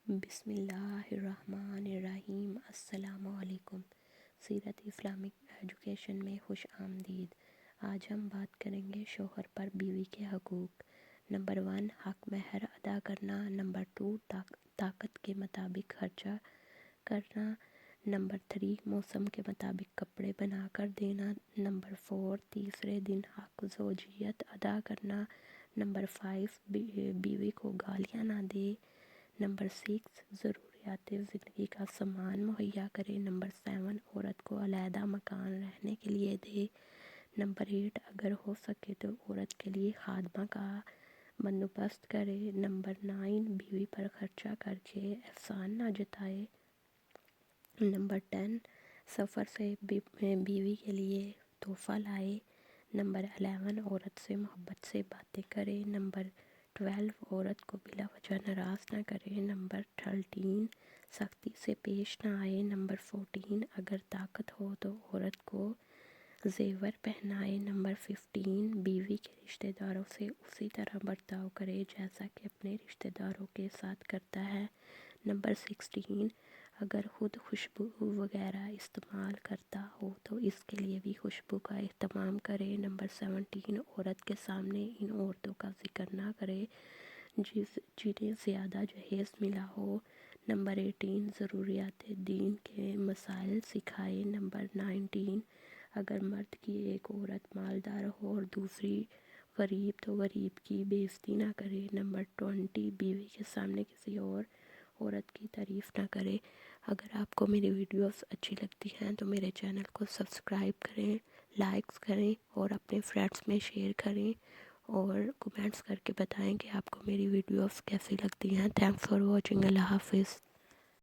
بسم اللہ الرحمن الرحیم۔ السلام علیکم۔ سیرت اسلامک ایجوکیشن میں خوش آمدید۔ آج ہم بات کریں گے شوہر پر بیوی کے حقوق۔ نمبر 1، حق مہر ادا کرنا۔ نمبر 2، طاقت کے مطابق خرچہ کرنا۔ نمبر 3، موسم کے مطابق کپڑے بنا کر دینا۔ نمبر 4، تیسرے دن حق زوجیت ادا کرنا۔ نمبر 5، بیوی کو گالیاں نہ دے۔ نمبر 6، ضروریات زندگی کا سامان مہیا کرے۔ نمبر 7، عورت کو علیحدہ مکان رہنے کے لیے دے۔ نمبر 8، اگر ہو سکے تو عورت کے لیے خادمہ کا بندوبست کرے۔ نمبر 9، بیوی پر خرچہ کر کے احسان نہ جتائے۔ نمبر 10، سفر سے بیوی کے لیے تحفہ لائے۔ نمبر 11، عورت سے محبت سے باتیں کرے۔ نمبر 12، عورت کو بلا وجہ ناراض نہ کرے۔ نمبر 13، سختی سے پیش نہ آئے۔ نمبر 14، اگر طاقت ہو تو عورت کو زیور پہنائے۔ نمبر 15، بیوی کے رشتہ داروں سے اسی طرح برتاؤ کرے جیسا کہ اپنے رشتہ داروں کے ساتھ کرتا ہے۔ نمبر 16، اگر خود خوشبو وغیرہ استعمال کرتا ہو تو اس کے لیے بھی خوشبو کا اہتمام کرے۔ نمبر 17، عورت کے سامنے ان عورتوں کا ذکر نہ کرے جنہیں زیادہ جہیز ملا ہو۔ نمبر 18، ضروریات دین کے مسائل سکھائے۔ نمبر 19، اگر مرد کی ایک عورت مالدار ہو اور دوسری غریب تو غریب کی بے عزتی نہ کرے۔ نمبر 20، بیوی کے سامنے کسی اور عورت کی تعریف نہ کرے۔ اگر آپ کو میری ویڈیوز اچھی لگتی ہیں تو میرے چینل کو سبسکرائب کریں، لائکس کریں اور اپنے فرینڈس میں شیئر کریں اور کمنٹس کر کے بتائیں کہ آپ کو میری ویڈیوز کیسی لگتی ہیں۔ Thanks for watching. اللہ حافظ۔